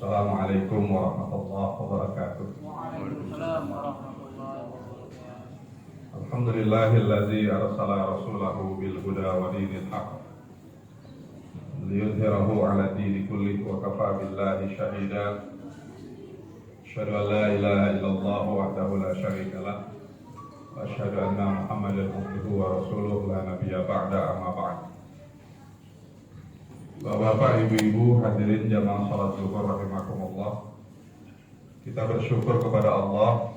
Assalamualaikum warahmatullahi wabarakatuh. Waalaikumsalam warahmatullahi wabarakatuh. Alhamdulillahilladzi arsala rasulahu bil huda wa dinil haqq liyudhhirahu 'ala dini kullihi wa kafa billahi shahida. Asyhadu an la ilaha illallah wahdahu la syarika lah wa asyhadu anna Muhammadan abduhu wa rasuluhu la nabiyya ba'da, amma ba'd. Bapak, ibu-ibu, hadirin jamaah salat zuhur rahimakumullah. Kita bersyukur kepada Allah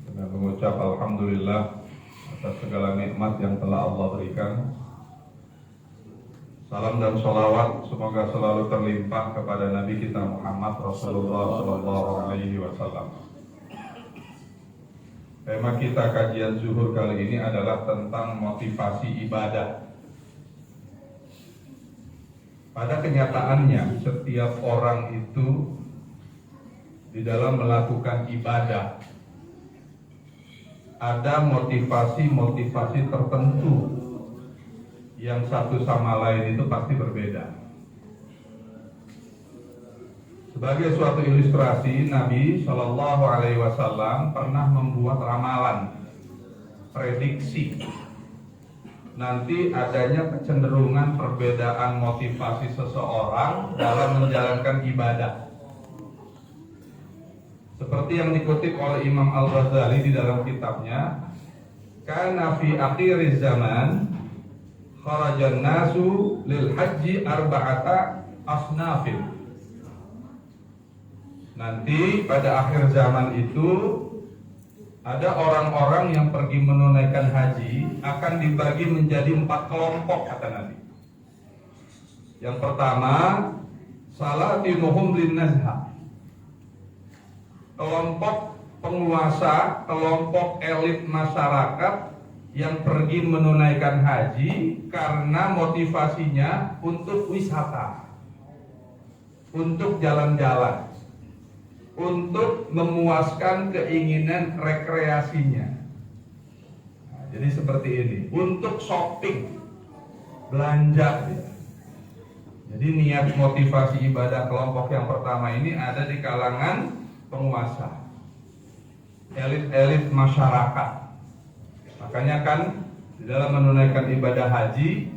dengan mengucap alhamdulillah atas segala nikmat yang telah Allah berikan. Salam dan sholawat semoga selalu terlimpah kepada Nabi kita Muhammad Rasulullah Sallallahu Alaihi Wasallam. Tema kita kajian zuhur kali ini adalah tentang motivasi ibadah. Pada kenyataannya, setiap orang itu di dalam melakukan ibadah ada motivasi-motivasi tertentu yang satu sama lain itu pasti berbeda. Sebagai suatu ilustrasi, Nabi Shallallahu Alaihi Wasallam pernah membuat ramalan, prediksi nanti adanya kecenderungan perbedaan motivasi seseorang dalam menjalankan ibadah. Seperti yang dikutip oleh Imam Al-Ghazali di dalam kitabnya, kana fi akhiriz zaman kharajan nasu lil haji arba'ata asnafin. Nanti pada akhir zaman itu ada orang-orang yang pergi menunaikan haji akan dibagi menjadi 4 kelompok, kata Nabi. Yang pertama, salatinuhum linnazha. Kelompok penguasa, kelompok elit masyarakat yang pergi menunaikan haji karena motivasinya untuk wisata, untuk jalan-jalan, untuk memuaskan keinginan rekreasinya. Nah, jadi seperti ini, untuk shopping, belanja ya. Jadi niat motivasi ibadah kelompok yang pertama ini ada di kalangan penguasa, elit-elit masyarakat. Makanya kan di dalam menunaikan ibadah haji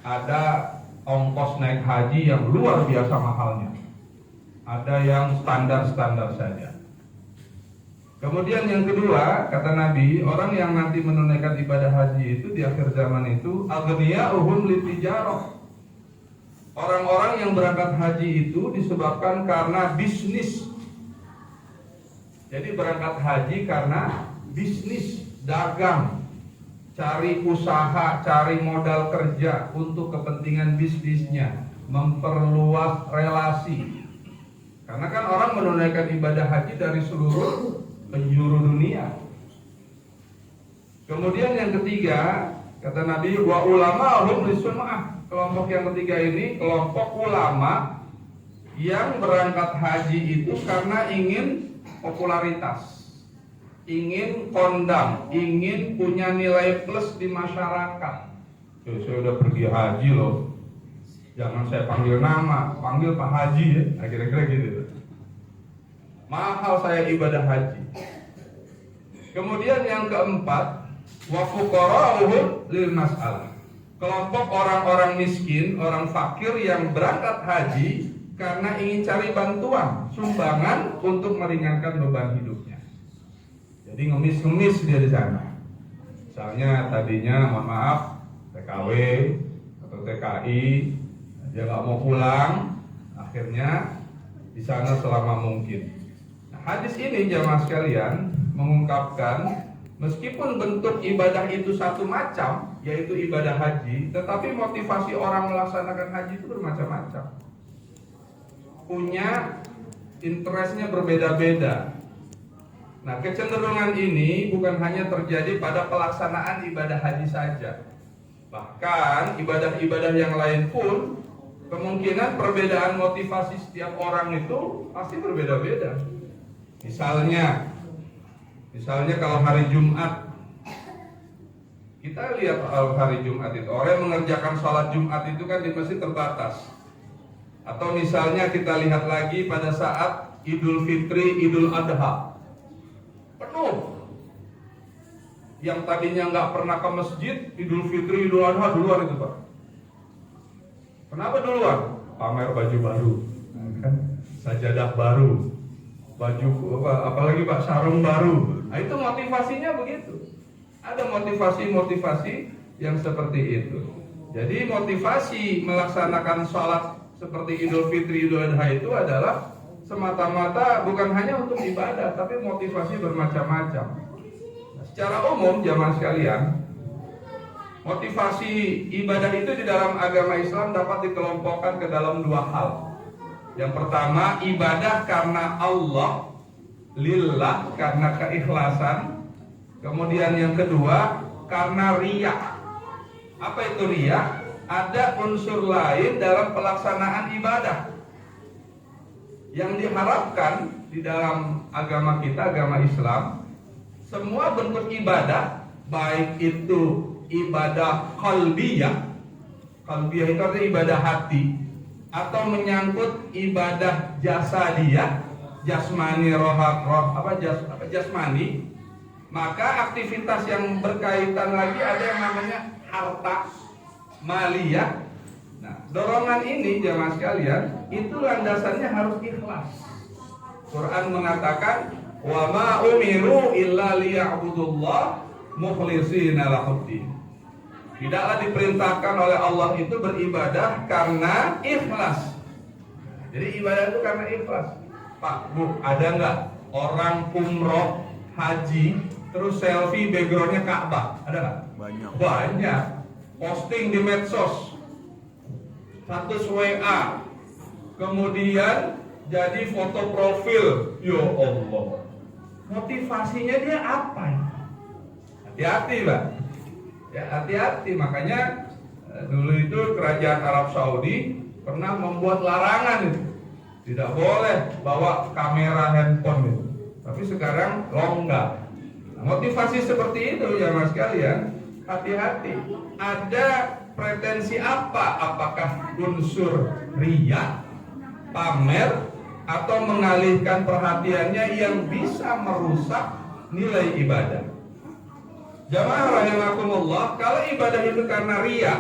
ada ongkos naik haji yang luar biasa mahalnya. Ada yang standar-standar saja. Kemudian yang kedua, kata Nabi, orang yang nanti menunaikan ibadah haji itu di akhir zaman itu aghniya'uhum litijarah. Orang-orang yang berangkat haji itu disebabkan karena bisnis. Jadi berangkat haji karena bisnis, dagang, cari usaha, cari modal kerja untuk kepentingan bisnisnya, memperluas relasi. Karena kan orang menunaikan ibadah haji dari seluruh penjuru dunia. Kemudian yang ketiga, kata Nabi, wa ulama'hum lis-sunnah. Kelompok yang ketiga ini kelompok ulama yang berangkat haji itu karena ingin popularitas, ingin kondang, ingin punya nilai plus di masyarakat. Saya udah pergi haji loh, jangan saya panggil nama, panggil Pak Haji ya, kira-kira gitu. Mahal saya ibadah haji. Kemudian yang keempat, wa fuqara'uhum lil mas'alah. Kelompok orang-orang miskin, orang fakir yang berangkat haji karena ingin cari bantuan, sumbangan untuk meringankan beban hidupnya. Jadi ngemis-ngemis dia di sana. Misalnya tadinya, mohon maaf, TKW atau TKI, dia nggak mau pulang, akhirnya di sana selama mungkin. Nah, hadis ini jamaah sekalian mengungkapkan meskipun bentuk ibadah itu satu macam, yaitu ibadah haji, tetapi motivasi orang melaksanakan haji itu bermacam-macam. Punya interestnya berbeda-beda. Nah, kecenderungan ini bukan hanya terjadi pada pelaksanaan ibadah haji saja. Bahkan ibadah-ibadah yang lain pun kemungkinan perbedaan motivasi setiap orang itu pasti berbeda-beda. Misalnya kalau hari Jumat, kita lihat hari Jumat itu orang yang mengerjakan sholat Jumat itu kan di masjid terbatas. Atau misalnya kita lihat lagi pada saat Idul Fitri, Idul Adha, penuh. Yang tadinya nggak pernah ke masjid, Idul Fitri, Idul Adha duluan itu Pak. Kenapa duluan? Pamer baju baru, sajadah baru, baju apalagi Pak, sarung baru. Nah, itu motivasinya begitu. Ada motivasi-motivasi yang seperti itu. Jadi motivasi melaksanakan sholat seperti Idul Fitri, Idul Adha itu adalah semata-mata bukan hanya untuk ibadah, tapi motivasi bermacam-macam. Secara umum jamaah sekalian, motivasi ibadah itu di dalam agama Islam dapat dikelompokkan ke dalam dua hal. Yang pertama, ibadah karena Allah, lillah, karena keikhlasan. Kemudian yang kedua, karena riya. Apa itu riya? Ada unsur lain dalam pelaksanaan ibadah. Yang diharapkan di dalam agama kita, agama Islam, semua bentuk ibadah, baik itu ibadah qalbiyah, qalbiyah itu artinya ibadah hati, atau menyangkut ibadah jasadiyah, jasmani, jasmani, maka aktivitas yang berkaitan lagi ada yang namanya harta, maliyah. Nah, dorongan ini jamaah sekalian, itu landasannya harus ikhlas. Quran mengatakan, wa ma umiru illa liya'budullah mukhlishina lahuddin. Tidaklah diperintahkan oleh Allah itu beribadah karena ikhlas. Jadi ibadah itu karena ikhlas. Pak, Bu, ada nggak orang umroh, haji, terus selfie backgroundnya Ka'bah? Ada nggak? Banyak. Posting di medsos, status WA, kemudian jadi foto profil. Ya Allah, motivasinya dia apa? Hati-hati Pak. Ya hati-hati, makanya dulu itu kerajaan Arab Saudi pernah membuat larangan itu. Tidak boleh bawa kamera handphone itu. Tapi sekarang longgar. Nah, motivasi seperti itu ya mas sekalian, hati-hati. Ada pretensi apa? Apakah unsur riya, pamer, atau mengalihkan perhatiannya yang bisa merusak nilai ibadah? Jamaah rahimakumullah, kalau ibadah itu karena riya,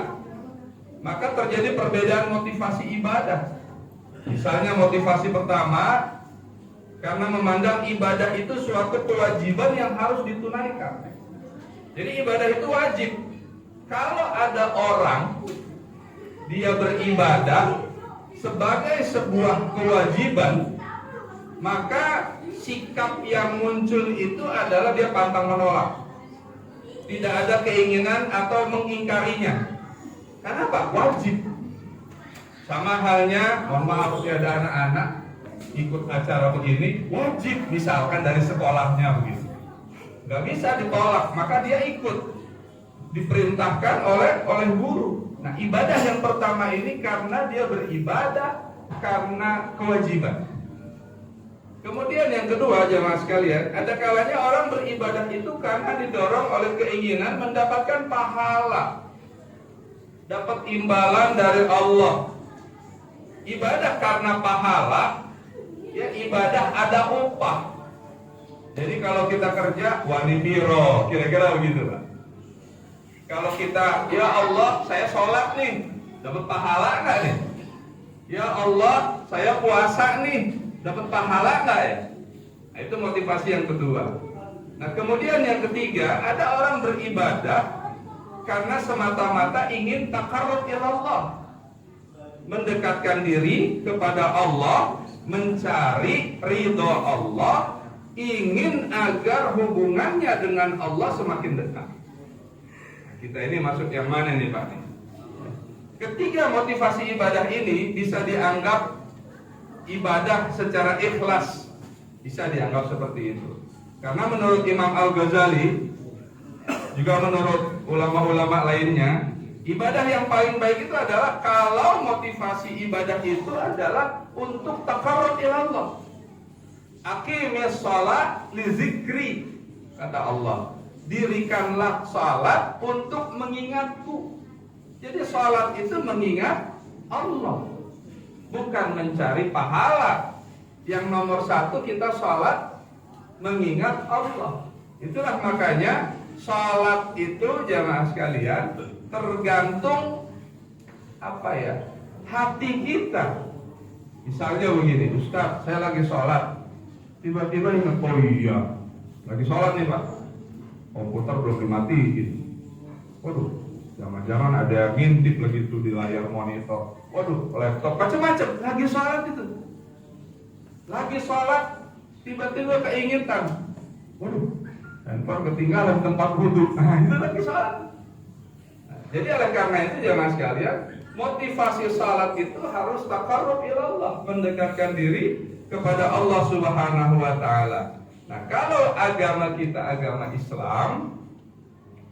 maka terjadi perbedaan motivasi ibadah. Misalnya motivasi pertama, karena memandang ibadah itu suatu kewajiban yang harus ditunaikan. Jadi ibadah itu wajib. Kalau ada orang dia beribadah sebagai sebuah kewajiban, maka sikap yang muncul itu adalah dia pantang menolak. Tidak ada keinginan atau mengingkarinya. Karena apa? Wajib. Sama halnya, mohon maaf ya, ada anak-anak ikut acara begini, wajib misalkan dari sekolahnya begitu. Gak bisa ditolak, maka dia ikut. Diperintahkan oleh guru. Nah, ibadah yang pertama ini karena dia beribadah karena kewajiban. Kemudian yang kedua jemaah sekalian, ada kalanya orang beribadah itu karena didorong oleh keinginan mendapatkan pahala, dapat imbalan dari Allah. Ibadah karena pahala, ya ibadah ada upah. Jadi kalau kita kerja wani biro, kira-kira begitu Pak. Kalau kita, ya Allah saya sholat nih, dapat pahala nggak nih? Ya Allah saya puasa nih, dapat pahala nggak ya? Nah, itu motivasi yang kedua. Nah kemudian yang ketiga, ada orang beribadah karena semata-mata ingin taqarrub ilallah, mendekatkan diri kepada Allah, mencari ridho Allah, ingin agar hubungannya dengan Allah semakin dekat. Nah, kita ini masuk yang mana nih Pak? Ketiga motivasi ibadah ini bisa dianggap ibadah secara ikhlas, bisa dianggap seperti itu. Karena menurut Imam Al-Ghazali, juga menurut ulama-ulama lainnya, ibadah yang paling baik itu adalah kalau motivasi ibadah itu adalah untuk taqarrub ilallah. Aqimis shalah li zikri, kata Allah. Dirikanlah salat untuk mengingatku. Jadi salat itu mengingat Allah. bukan mencari pahala. Yang nomor satu kita sholat mengingat Allah. Itulah makanya sholat itu jamaah sekalian tergantung hati kita. Misalnya begini, Ustaz, saya lagi sholat, tiba-tiba ingat, oh iya, lagi sholat nih Pak, komputer belum dimatiin. Waduh, jangan-jangan ada yang ngintip lagi tuh di layar monitor. Waduh, laptop, macam-macam. Lagi sholat itu, lagi sholat, tiba-tiba keingetan. Waduh, handphone ketinggalan tempat wudhu. Nah, itu lagi sholat. Nah, jadi oleh karena itu jangan sekalian, motivasi salat itu harus taqarrub ilallah, mendekatkan diri kepada Allah Subhanahu wa taala. Nah, kalau agama kita agama Islam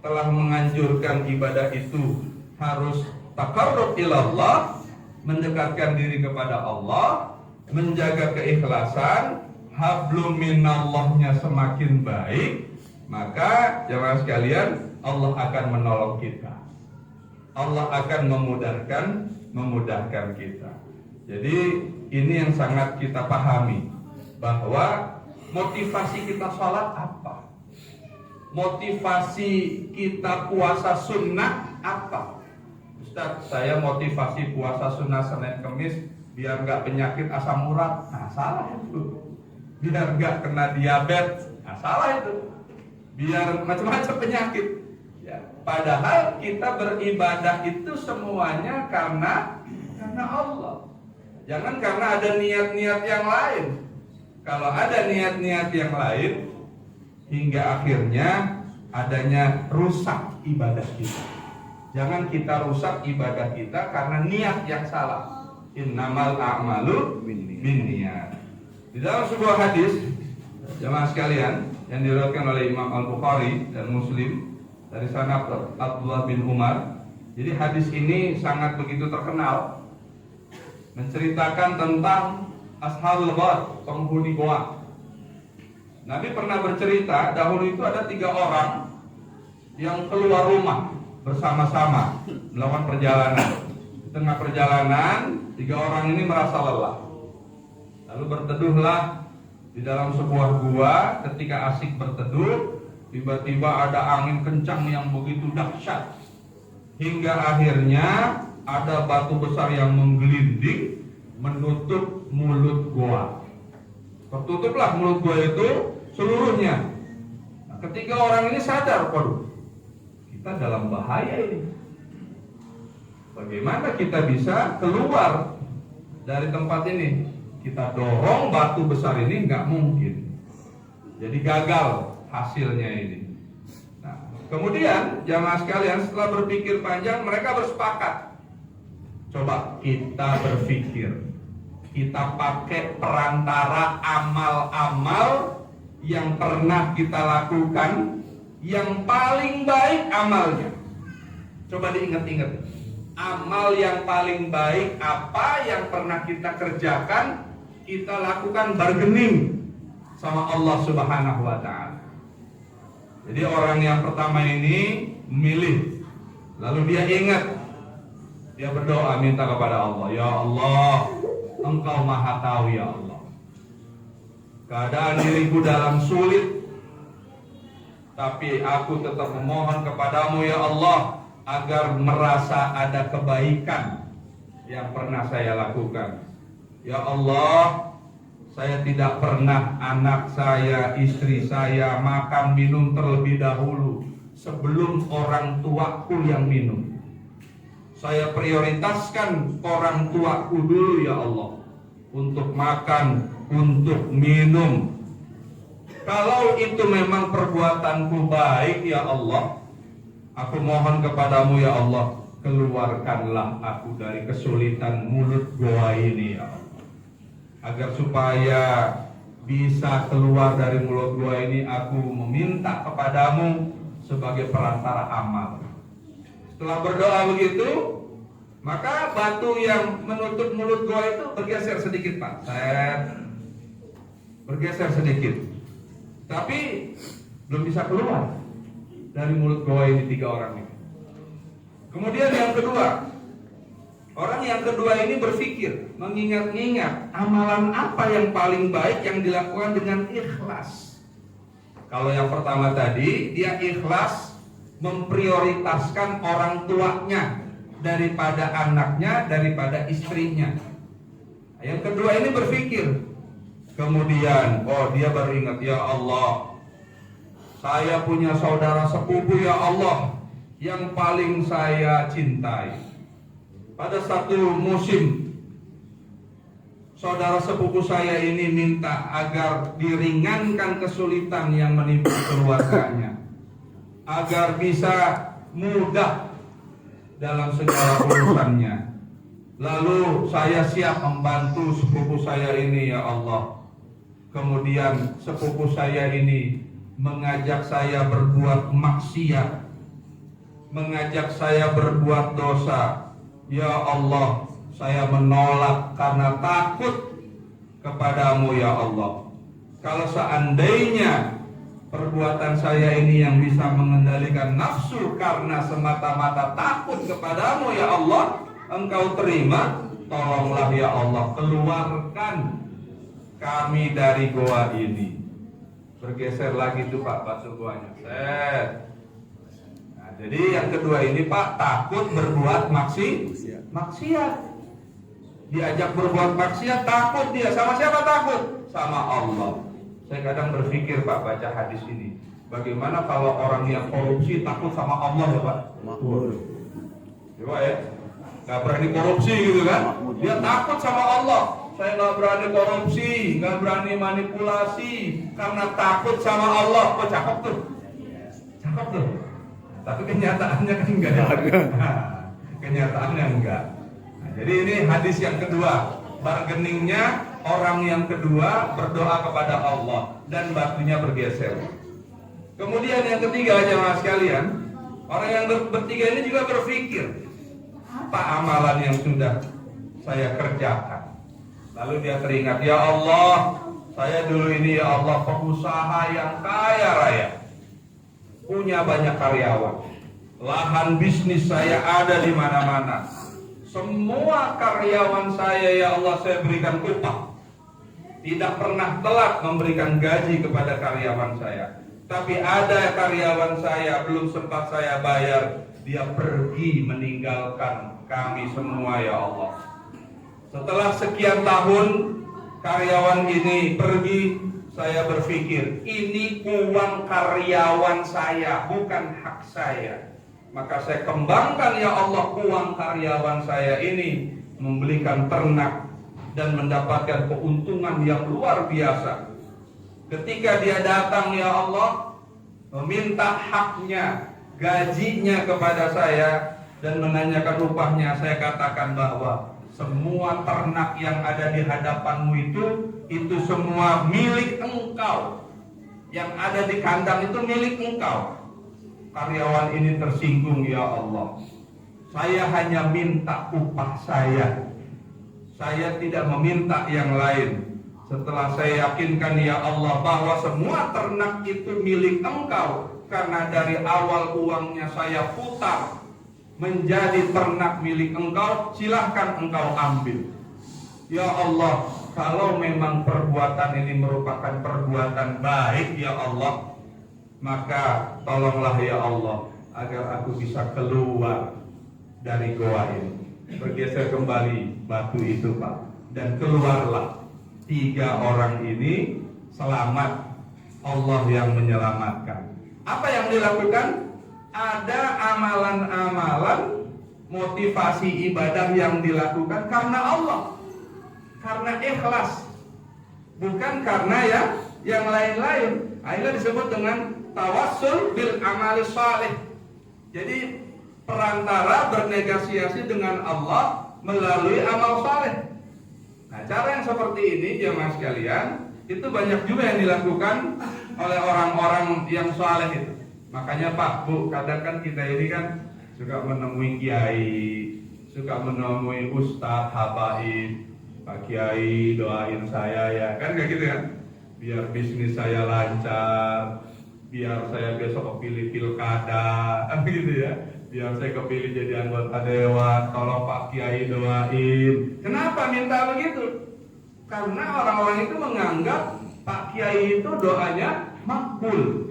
telah menganjurkan ibadah itu harus taqarrub ilallah, mendekatkan diri kepada Allah, menjaga keikhlasan, hablum minallahnya semakin baik, maka jemaah sekalian, Allah akan menolong kita. Allah akan memudahkan kita. Jadi ini yang sangat kita pahami, bahwa motivasi kita sholat apa? Motivasi kita puasa sunnah apa? Ustaz, saya motivasi puasa sunnah Senin Kemis biar nggak penyakit asam urat. Nah, salah itu. Biar nggak kena diabetes. Nah, salah itu. Biar macam-macam penyakit. Ya, padahal kita beribadah itu semuanya karena Allah. Jangan karena ada niat-niat yang lain. Kalau ada niat-niat yang lain, hingga akhirnya adanya rusak ibadah kita. Jangan kita rusak ibadah kita karena niat yang salah. Innamal a'malu binniyat. Di dalam sebuah hadis, jemaah sekalian, yang diriwayatkan oleh Imam Al-Bukhari dan Muslim dari sanad Abdullah bin Umar. Jadi hadis ini sangat begitu terkenal, menceritakan tentang ashabul ghar, penghuni goa. Nabi pernah bercerita, dahulu itu ada 3 orang yang keluar rumah bersama-sama melakukan perjalanan. Di tengah perjalanan, 3 orang ini merasa lelah. Lalu berteduhlah di dalam sebuah gua. Ketika asik berteduh, tiba-tiba ada angin kencang yang begitu dahsyat, hingga akhirnya ada batu besar yang menggelinding menutup mulut gua. Tertutuplah mulut gua itu seluruhnya. Nah, ketiga orang ini sadar, waduh, kita dalam bahaya ini. Bagaimana kita bisa keluar dari tempat ini? Kita dorong batu besar ini, nggak mungkin. Jadi gagal hasilnya ini. Nah, kemudian jamaah sekalian, setelah berpikir panjang, mereka bersepakat. Coba kita berpikir, kita pakai perantara amal-amal yang pernah kita lakukan, yang paling baik amalnya. Coba diingat-ingat, amal yang paling baik apa yang pernah kita kerjakan, kita lakukan bargaining sama Allah Subhanahu wa ta'ala. Jadi orang yang pertama ini memilih, lalu dia ingat, dia berdoa minta kepada Allah, ya Allah, Engkau maha tahu ya Allah, keadaan diriku dalam sulit, tapi aku tetap memohon kepadamu ya Allah, agar merasa ada kebaikan yang pernah saya lakukan. Ya Allah, saya tidak pernah anak saya, istri saya makan minum terlebih dahulu sebelum orang tuaku yang minum. Saya prioritaskan orang tuaku dulu ya Allah, untuk makan, untuk minum. Kalau itu memang perbuatanku baik ya Allah, aku mohon kepadamu ya Allah, keluarkanlah aku dari kesulitan mulut gua ini ya Allah, agar supaya bisa keluar dari mulut gua ini, aku meminta kepadamu sebagai perantara amal. Setelah berdoa begitu, maka batu yang menutup mulut gua itu bergeser sedikit, Pak. Bergeser sedikit, tapi belum bisa keluar dari mulut gua ini 3 orang ini. Kemudian yang kedua, Orang yang kedua ini berpikir, mengingat-ingat amalan apa yang paling baik yang dilakukan dengan ikhlas. Kalau yang pertama tadi, dia ikhlas memprioritaskan orang tuanya daripada anaknya, daripada istrinya. Yang kedua ini berpikir, kemudian, oh dia baru ingat, ya Allah, saya punya saudara sepupu ya Allah yang paling saya cintai. Pada satu musim, saudara sepupu saya ini minta agar diringankan kesulitan yang menimpa keluarganya, agar bisa mudah dalam segala urusannya. Lalu saya siap membantu sepupu saya ini ya Allah. Kemudian sepupu saya ini mengajak saya berbuat maksiat, mengajak saya berbuat dosa. Ya Allah, saya menolak karena takut kepadamu ya Allah. Kalau seandainya perbuatan saya ini yang bisa mengendalikan nafsu karena semata-mata takut kepadamu ya Allah, Engkau terima, tolonglah ya Allah, keluarkan kami dari goa ini. Bergeser lagi tuh Pak batu goanya. Set. Nah, jadi yang kedua ini Pak takut berbuat maksiat. Diajak berbuat maksiat takut dia. Sama siapa takut? Sama Allah. Saya kadang berpikir Pak baca hadis ini, bagaimana kalau orang yang korupsi takut sama Allah ya Pak? Coba ya, nggak berani korupsi gitu kan? Dia takut sama Allah. Saya nggak berani korupsi, nggak berani manipulasi karena takut sama Allah. Oh cakep tuh, cakep tuh. Tapi kenyataannya kan enggak. Kenyataannya enggak. Nah, jadi ini hadis yang kedua. Bargainingnya orang yang kedua berdoa kepada Allah dan batunya bergeser. Kemudian yang ketiga jemaah sekalian, orang yang bertiga ini juga berpikir, apa amalan yang sudah saya kerjakan? Lalu dia teringat, ya Allah, saya dulu ini ya Allah pengusaha yang kaya raya, punya banyak karyawan, lahan bisnis saya ada di mana-mana. Semua karyawan saya ya Allah saya berikan upah. Tidak pernah telat memberikan gaji kepada karyawan saya. Tapi ada karyawan saya belum sempat saya bayar, dia pergi meninggalkan kami semua ya Allah. Setelah sekian tahun karyawan ini pergi, saya berpikir ini uang karyawan saya, bukan hak saya. Maka saya kembangkan ya Allah uang karyawan saya ini, membelikan ternak dan mendapatkan keuntungan yang luar biasa. Ketika dia datang ya Allah meminta haknya, gajinya kepada saya dan menanyakan upahnya, saya katakan bahwa semua ternak yang ada di hadapanmu itu semua milik engkau. Yang ada di kandang itu milik engkau. Karyawan ini tersinggung, ya Allah, saya hanya minta upah saya tidak meminta yang lain. Setelah saya yakinkan ya Allah bahwa semua ternak itu milik engkau, karena dari awal uangnya saya putar menjadi ternak milik engkau, silahkan engkau ambil. Ya Allah, kalau memang perbuatan ini merupakan perbuatan baik ya Allah, maka tolonglah ya Allah agar aku bisa keluar dari goa ini. Bergeser kembali batu itu Pak, dan keluarlah 3 orang ini selamat. Allah yang menyelamatkan. Apa yang dilakukan? Ada amalan-amalan motivasi ibadah yang dilakukan karena Allah, karena ikhlas, bukan karena yang lain-lain. Akhirnya disebut dengan tawassul bil amali salih. Jadi perantara bernegosiasi dengan Allah melalui amal saleh. Nah, cara yang seperti ini jemaah sekalian, itu banyak juga yang dilakukan oleh orang-orang yang saleh itu. Makanya Pak, Bu, kadang kan kita ini kan suka menemui kiai, suka menemui ustadz, habaib, Pak Kiai doain saya ya, kan kayak gitu kan? Biar bisnis saya lancar, biar saya besok kepilih pilkada, kan gitu ya. biar saya kepilih jadi anggota dewan, tolong Pak Kiai doain. Kenapa minta begitu? Karena orang-orang itu menganggap Pak Kiai itu doanya makbul,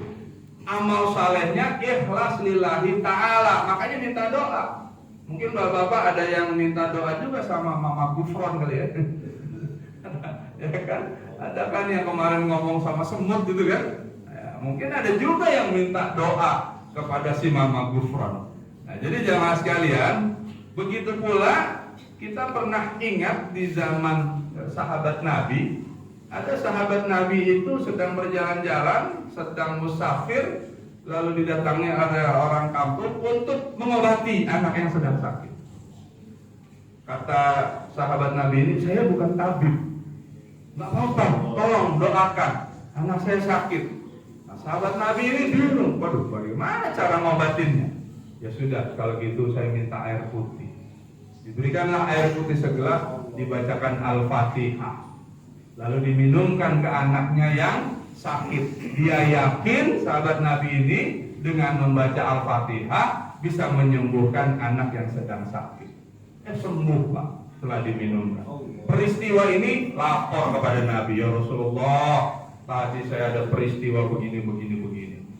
amal salehnya ikhlas lillahi ta'ala, makanya minta doa. Mungkin bapak-bapak ada yang minta doa juga sama Mama Gufron kali ya. Ya kan? Ada kan yang kemarin ngomong sama semut gitu kan? Ya, mungkin ada juga yang minta doa kepada si Mama Gufron. Nah, jadi jamaah sekalian, begitu pula kita pernah ingat di zaman sahabat Nabi, ada sahabat Nabi itu sedang berjalan-jalan, sedang musafir, lalu didatangi ada orang kampung untuk mengobati anak yang sedang sakit. Kata sahabat Nabi ini, saya bukan tabib, nggak apa-apa, tolong doakan, anak saya sakit. Nah, sahabat Nabi ini bingung, waduh bagaimana cara ngobatinnya? Ya sudah, kalau gitu saya minta air putih. Diberikanlah air putih segelas, dibacakan Al-Fatihah, lalu diminumkan ke anaknya yang sakit. Dia yakin sahabat Nabi ini dengan membaca Al-Fatihah bisa menyembuhkan anak yang sedang sakit. Sembuh Pak setelah diminumkan. Peristiwa ini lapor kepada Nabi, ya Rasulullah, tadi saya ada peristiwa begini.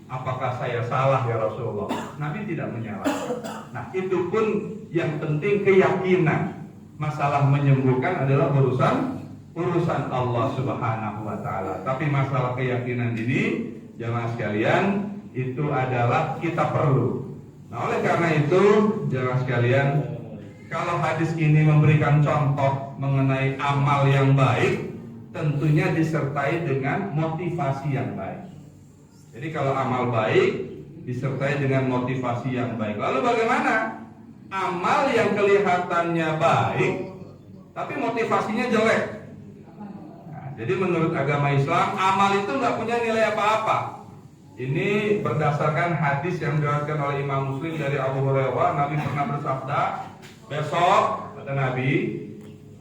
Apakah saya salah ya Rasulullah? Nabi tidak menyalahkan. Nah, itu pun yang penting keyakinan. Masalah menyembuhkan adalah urusan Allah Subhanahu wa taala. Tapi masalah keyakinan ini, jamaah sekalian, itu adalah kita perlu. Nah, oleh karena itu, jamaah sekalian, kalau hadis ini memberikan contoh mengenai amal yang baik, tentunya disertai dengan motivasi yang baik. Jadi kalau amal baik disertai dengan motivasi yang baik. Lalu bagaimana? Amal yang kelihatannya baik, tapi motivasinya jelek. Jadi menurut agama Islam, amal itu nggak punya nilai apa-apa. Ini berdasarkan hadis yang diriwayatkan oleh Imam Muslim dari Abu Hurairah. Nabi pernah bersabda, besok kata Nabi,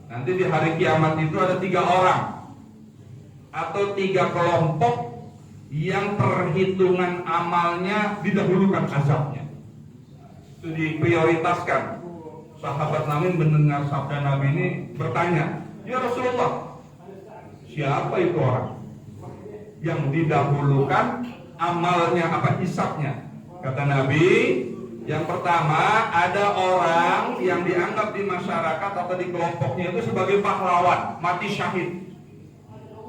nanti di hari kiamat itu ada 3 orang atau 3 kelompok yang perhitungan amalnya didahulukan azabnya. Itu diprioritaskan. Sahabat Nabi mendengar sabda Nabi ini bertanya, ya Rasulullah, siapa itu orang yang didahulukan amalnya, apa hisabnya? Kata Nabi, yang pertama ada orang yang dianggap di masyarakat atau di kelompoknya itu sebagai pahlawan, mati syahid.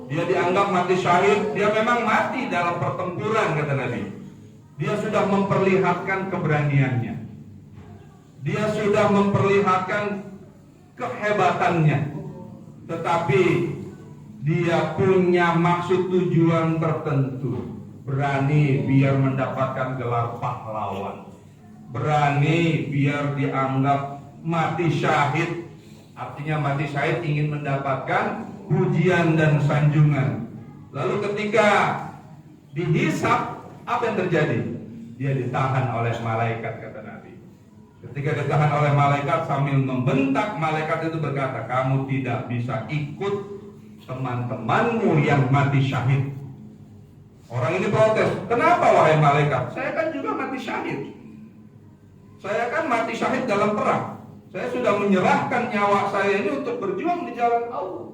Dia dianggap mati syahid, dia memang mati dalam pertempuran, kata Nabi. Dia sudah memperlihatkan keberaniannya, dia sudah memperlihatkan kehebatannya, tetapi dia punya maksud tujuan tertentu. Berani biar mendapatkan gelar pahlawan, berani biar dianggap mati syahid. Artinya mati syahid ingin mendapatkan pujian dan sanjungan. Lalu ketika dihisab, apa yang terjadi? Dia ditahan oleh malaikat, kata Nabi. Ketika ditahan oleh malaikat, sambil membentak, malaikat itu berkata, kamu tidak bisa ikut teman-temanmu yang mati syahid. Orang ini protes, kenapa wahai malaikat? Saya kan juga mati syahid. Saya kan mati syahid dalam perang. Saya sudah menyerahkan nyawa saya ini untuk berjuang di jalan Allah.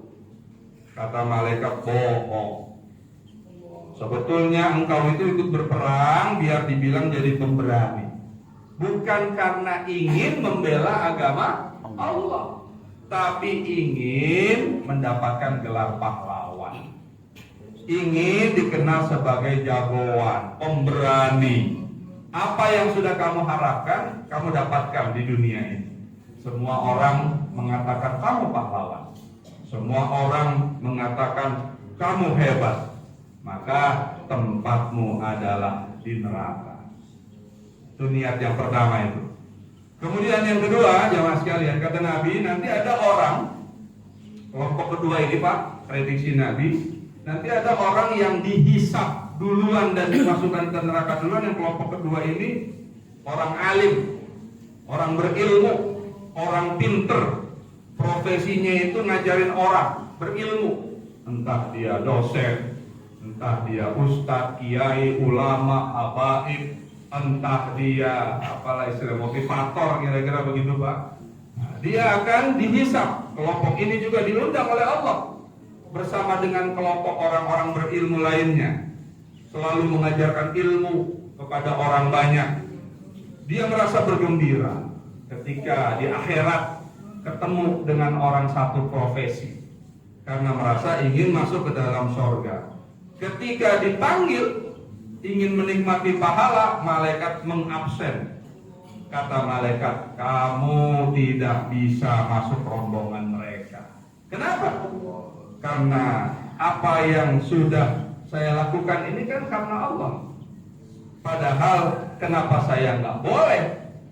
Kata malaikat, bohong. Sebetulnya engkau itu ikut berperang biar dibilang jadi pemberani, bukan karena ingin membela agama Allah, tapi ingin mendapatkan gelar pahlawan, ingin dikenal sebagai jagoan, pemberani. Apa yang sudah kamu harapkan, kamu dapatkan di dunia ini. Semua orang mengatakan kamu pahlawan, semua orang mengatakan kamu hebat, maka tempatmu adalah di neraka. Itu niat yang pertama itu. Kemudian yang kedua, jamaah sekalian, kata Nabi, nanti ada orang, kelompok kedua ini Pak, prediksi Nabi, nanti ada orang yang dihisab duluan dan dimasukkan ke neraka duluan. Yang kelompok kedua ini orang alim, orang berilmu, orang pinter. Profesinya itu ngajarin orang, berilmu. Entah dia dosen, entah dia ustadz, kiai, ulama, habaib, entah dia apalah istilah motivator kira-kira begitu Pak. Nah, dia akan dihisab. Kelompok ini juga diundang oleh Allah bersama dengan kelompok orang-orang berilmu lainnya, selalu mengajarkan ilmu kepada orang banyak. Dia merasa bergembira ketika di akhirat ketemu dengan orang satu profesi, karena merasa ingin masuk ke dalam sorga. Ketika dipanggil ingin menikmati pahala, malaikat mengabsen. Kata malaikat, kamu tidak bisa masuk rombongan mereka. Kenapa? Karena apa yang sudah saya lakukan ini kan karena Allah. Padahal kenapa saya nggak boleh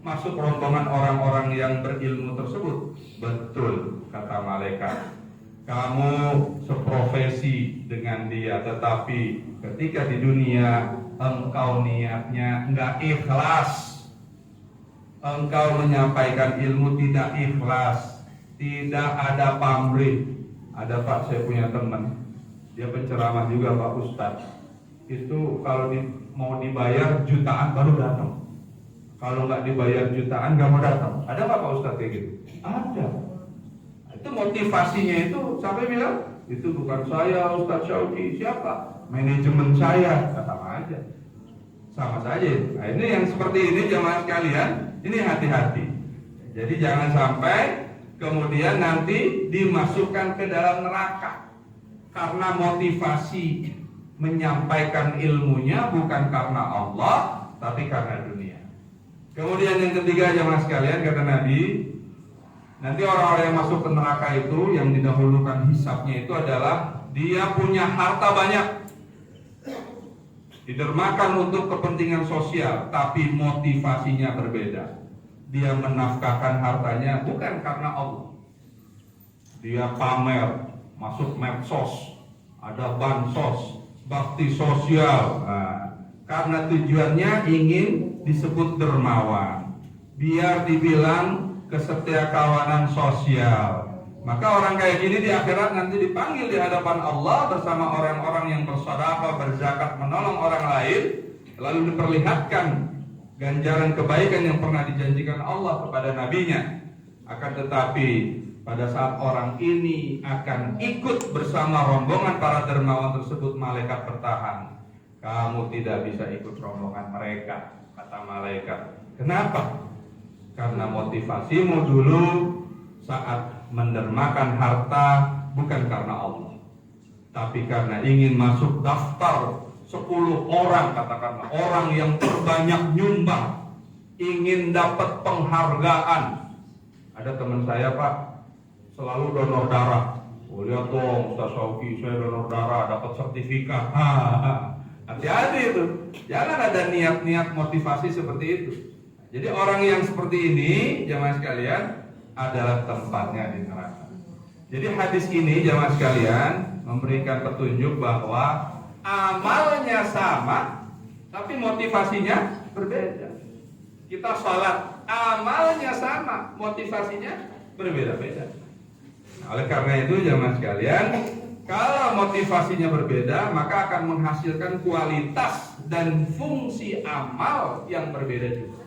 masuk rombongan orang-orang yang berilmu tersebut? Betul, kata malaikat, kamu seprofesi dengan dia, tetapi ketika di dunia engkau niatnya nggak ikhlas. Engkau menyampaikan ilmu tidak ikhlas, tidak ada pamrih. Ada Pak, saya punya teman, dia penceramah juga Pak Ustadz. Itu kalau mau dibayar jutaan baru datang. Kalau nggak dibayar jutaan nggak mau datang. Ada nggak Pak Ustadz kayak gitu? Ada. Itu motivasinya itu sampai bilang, itu bukan saya Ustadz Syauqi, siapa? Manajemen saya, kata aja. Sama saja. Nah ini yang seperti ini jamaah sekalian, ini hati-hati. Jadi jangan sampai kemudian nanti dimasukkan ke dalam neraka karena motivasi menyampaikan ilmunya bukan karena Allah, tapi karena dunia. Kemudian yang ketiga jamaah sekalian, kata Nabi, nanti orang-orang yang masuk ke neraka itu yang didahulukan hisabnya itu adalah dia punya harta banyak, didermakan untuk kepentingan sosial, tapi motivasinya berbeda. Dia menafkahkan hartanya bukan karena Allah. Dia pamer, masuk medsos, ada bansos, bakti sosial. Nah, karena tujuannya ingin disebut dermawan, biar dibilang kesetiakawanan sosial. Maka orang kayak gini di akhirat nanti dipanggil di hadapan Allah bersama orang-orang yang bersedekah, berzakat, menolong orang lain, lalu diperlihatkan ganjaran kebaikan yang pernah dijanjikan Allah kepada nabinya. Akan tetapi pada saat orang ini akan ikut bersama rombongan para dermawan tersebut, malaikat bertahan. Kamu tidak bisa ikut rombongan mereka, kata malaikat. Kenapa? Karena motivasimu dulu saat mendermakan harta bukan karena Allah, tapi karena ingin masuk daftar 10 orang, katakanlah orang yang terbanyak nyumbang, ingin dapat penghargaan. Ada teman saya Pak, selalu donor darah. Oh lihat dong Ustaz Syauqi, saya donor darah dapat sertifikat. Hati-hati itu, jangan ada niat-niat motivasi seperti itu. Jadi orang yang seperti ini jamaah sekalian adalah tempatnya di neraka. Jadi hadis ini jamaah sekalian memberikan petunjuk bahwa amalnya sama, tapi motivasinya berbeda. Kita sholat, amalnya sama, motivasinya berbeda-beda. Nah, oleh karena itu jamaah sekalian, kalau motivasinya berbeda, maka akan menghasilkan kualitas dan fungsi amal yang berbeda juga.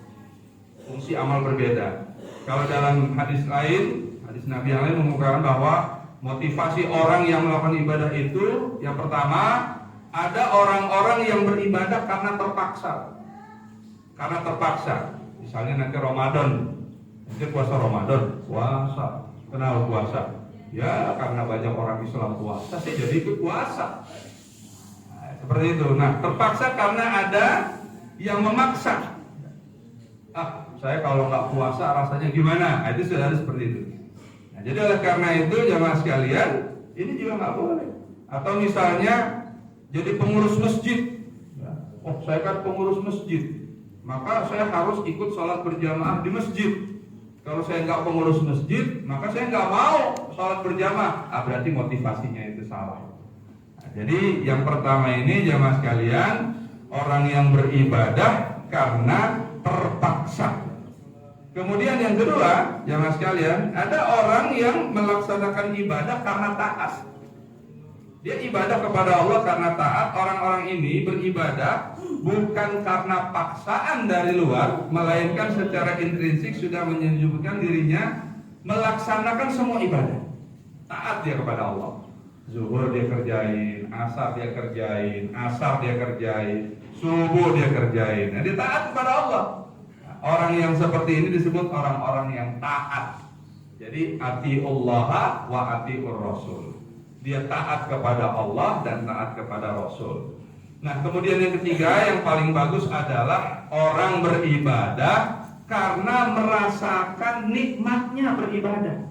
Fungsi amal berbeda. Kalau dalam hadis lain, hadis Nabi yang lain mengukarkan bahwa motivasi orang yang melakukan ibadah itu, yang pertama, ada orang-orang yang beribadah karena terpaksa. Karena terpaksa. Misalnya nanti Ramadan, nanti puasa Ramadan, puasa. Kenapa puasa? Ya karena banyak orang Islam puasa, saya jadi ikut puasa. Nah, seperti itu. Nah, terpaksa karena ada yang memaksa. Saya kalau nggak puasa rasanya gimana? Nah, itu sudah ada seperti itu. Nah, jadi oleh karena itu jamaah sekalian, ini juga nggak boleh. Atau misalnya jadi pengurus masjid. Oh, saya kan pengurus masjid, maka saya harus ikut sholat berjamaah di masjid. Kalau saya nggak pengurus masjid, maka saya nggak mau sholat berjamaah. Berarti motivasinya itu salah. Nah, jadi yang pertama ini jamaah sekalian, orang yang beribadah karena terpaksa. Kemudian yang kedua, jamaah sekalian, ada orang yang melaksanakan ibadah karena taat. Dia ibadah kepada Allah karena taat. Orang-orang ini beribadah bukan karena paksaan dari luar, melainkan secara intrinsik sudah menyebutkan dirinya melaksanakan semua ibadah. Taat dia kepada Allah. Zuhur dia kerjain, asar dia kerjain, asar dia kerjain, subuh dia kerjain. Nah, dia taat kepada Allah. Orang yang seperti ini disebut orang-orang yang taat. Jadi atiullaha wa atiur rasul. Dia taat kepada Allah dan taat kepada Rasul. Nah, kemudian yang ketiga yang paling bagus adalah orang beribadah karena merasakan nikmatnya beribadah.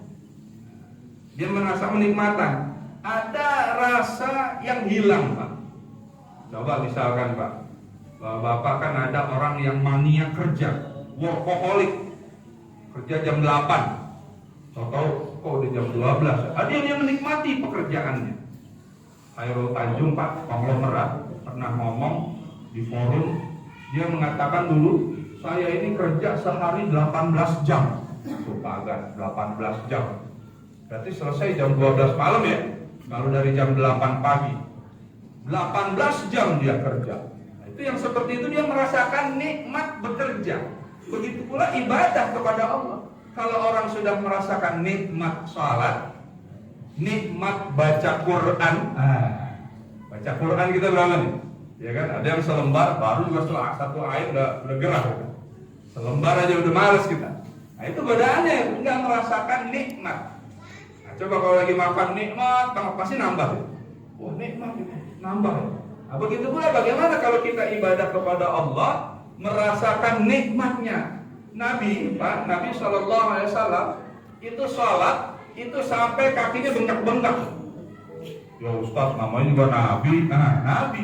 Dia merasa kenikmatan. Ada rasa yang hilang, Pak. Coba misalkan, Pak, Bapak kan ada orang yang mania kerja, workaholic, kerja jam 8, tahu kok udah jam 12. Ada yang menikmati pekerjaannya. Khairul Tanjung, Pak, konglomerat, pernah ngomong di forum, dia mengatakan dulu, saya ini kerja sehari 18 jam. Tuh, Pak, 18 jam. Berarti selesai jam 12 malam ya. Kalau dari jam 8 pagi 18 jam dia kerja. Nah, itu yang seperti itu dia merasakan nikmat bekerja. Begitu pula ibadah kepada Allah. Kalau orang sudah merasakan nikmat salat, nikmat baca Quran. Baca Quran kita berapa nih? Ya kan, ada yang selembar baru juga setelah satu ayat udah gerah gitu. Selembar aja udah males kita. Nah, itu bedaannya, nggak merasakan nikmat. Coba kalau lagi makan nikmat, pasti nambah ya? Wah, nikmat ya, nambah ya? Nah, begitu pula bagaimana kalau kita ibadah kepada Allah, merasakan nikmatnya. Nabi SAW itu sholat, itu sampai kakinya bengkak-bengkak. Ya Ustaz, namanya juga Nabi. Nabi.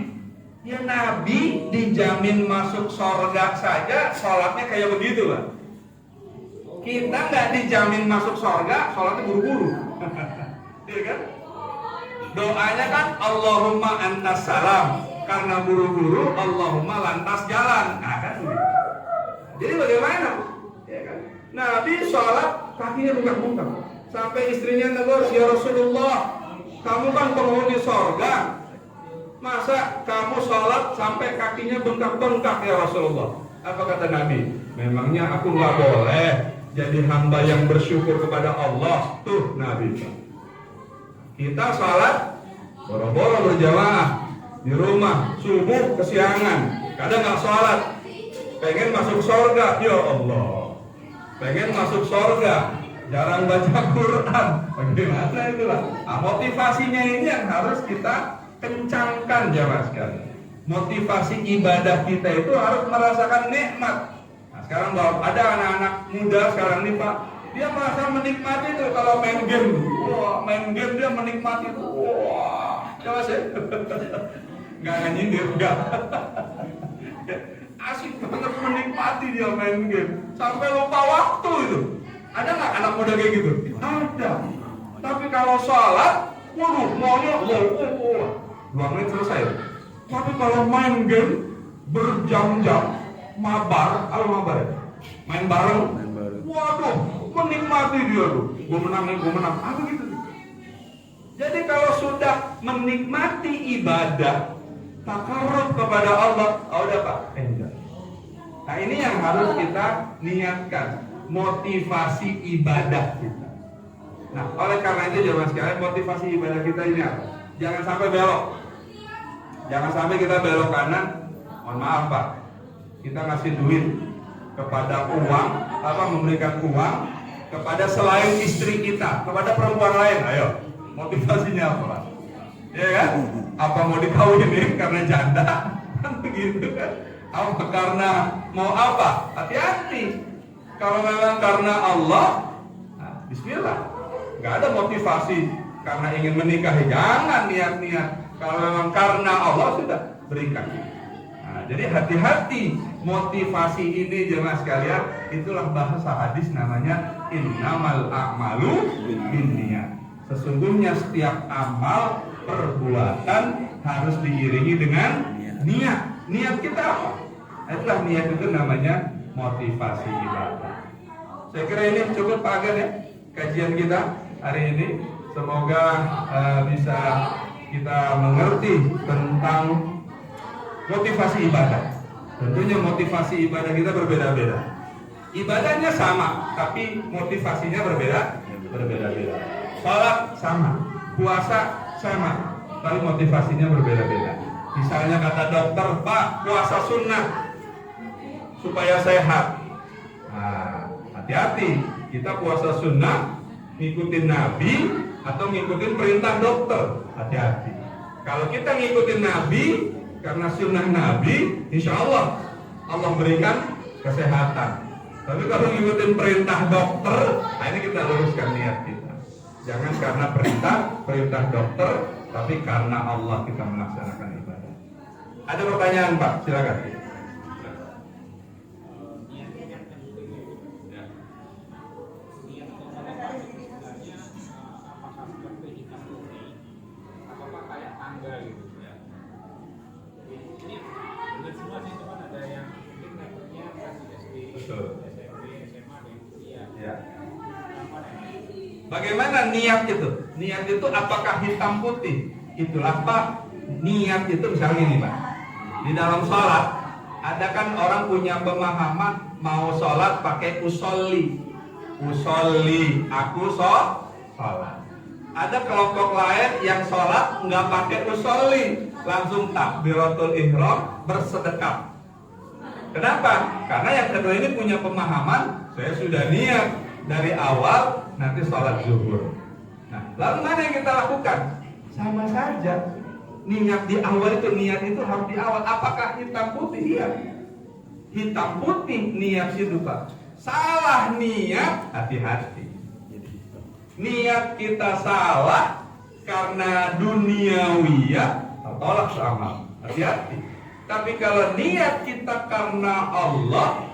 Ya Nabi dijamin masuk surga saja, sholatnya kayak begitu lah. Kita nggak dijamin masuk surga, sholatnya buru-buru. Iya kan? Doanya kan Allahumma antas salam. Karena buru-buru, Allahumma lantas jalan. Nah kan? Jadi bagaimana? Ya kan? Nabi sholat kakinya bengkak-bengkak. Sampai istrinya negur, ya Rasulullah, kamu kan penghuni surga. Masa kamu sholat sampai kakinya bengkak-bengkak ya Rasulullah? Apa kata Nabi? Memangnya aku nggak boleh jadi hamba yang bersyukur kepada Allah? Tuh Nabi. Kita sholat boro-boro berjamaah di rumah, subuh kesiangan, kadang nggak sholat, pengen masuk surga, ya Allah, pengen masuk surga, jarang baca Quran, bagaimana itulah? Nah, motivasinya ini yang harus kita kencangkan jamaah sekalian. Motivasi ibadah kita itu harus merasakan nikmat. Nah, sekarang ada anak-anak muda sekarang nih Pak, dia merasa menikmati itu kalau main game. Wah, main game dia menikmati itu. Wah, coba sih. Nggak nyindir, enggak. Asik banget menikmati dia main game sampai lupa waktu itu. Ada nggak anak muda kayak gitu? Ada. Tapi kalau sholat, waduh, maunya 2 menit selesai. Tapi kalau main game berjam-jam, mabar ya? Main bareng. Waduh, menikmati dia tuh. Gue menang. Apa gitu? Jadi kalau sudah menikmati ibadah, takarrub kepada Allah, udah Pak, enjoy. Nah ini yang harus kita niatkan, motivasi ibadah kita. Nah oleh karena itu jemaah sekalian, motivasi ibadah kita ini apa? Jangan sampai belok. Jangan sampai kita belok kanan. Mohon maaf Pak, kita ngasih duit kepada memberikan uang kepada selain istri kita, kepada perempuan lain. Ayo, motivasinya apa Pak? Ya kan? Apa mau dikawinin karena janda? Kan begitu kan? Apa karena mau apa? Hati-hati. Kalau memang karena Allah, nah, bismillah. Gak ada motivasi karena ingin menikahi, jangan niat-niat. Kalau memang karena Allah, sudah berikan. Nah, jadi hati-hati motivasi ini jemaah sekalian. Itulah bahasa hadis namanya innamal a'malu binniyat. Sesungguhnya setiap amal perbuatan harus diiringi dengan niat. Niat kita apa? Itulah niat itu namanya motivasi ibadah. Saya kira ini cukup Pak Agan ya, kajian kita hari ini. Semoga bisa kita mengerti tentang motivasi ibadah. Tentunya motivasi ibadah kita berbeda-beda. Ibadahnya sama, tapi motivasinya berbeda-beda. Salat sama, puasa sama, tapi motivasinya berbeda-beda. Misalnya kata dokter, Pak, puasa sunnah supaya sehat. Nah, hati-hati, kita puasa sunnah ngikutin Nabi atau ngikutin perintah dokter. Hati-hati. Kalau kita ngikutin Nabi karena sunnah Nabi, insya Allah Allah berikan kesehatan. Tapi kalau ngikutin perintah dokter, nah ini kita luruskan niat kita. Jangan karena perintah dokter, tapi karena Allah kita melaksanakan ibadah. Ada pertanyaan Pak? Silakan. Bagaimana niat itu? Niat itu apakah hitam putih? Itulah Pak, niat itu misalnya ini Pak. Di dalam sholat, ada kan orang punya pemahaman mau sholat pakai usolli. Usolli, aku sholat. Ada kelompok lain yang sholat nggak pakai usolli, langsung takbiratul ihram, bersedekap. Kenapa? Karena yang kedua ini punya pemahaman, saya sudah niat dari awal nanti sholat zuhur. Nah, lalu mana yang kita lakukan? Sama saja. Niat di awal itu, niat itu harus di awal. Apakah hitam putih? Iya. Hitam putih niat itu Pak. Salah niat, hati-hati. Niat kita salah karena duniawiyah, tolak amal. Hati-hati. Tapi kalau niat kita karena Allah,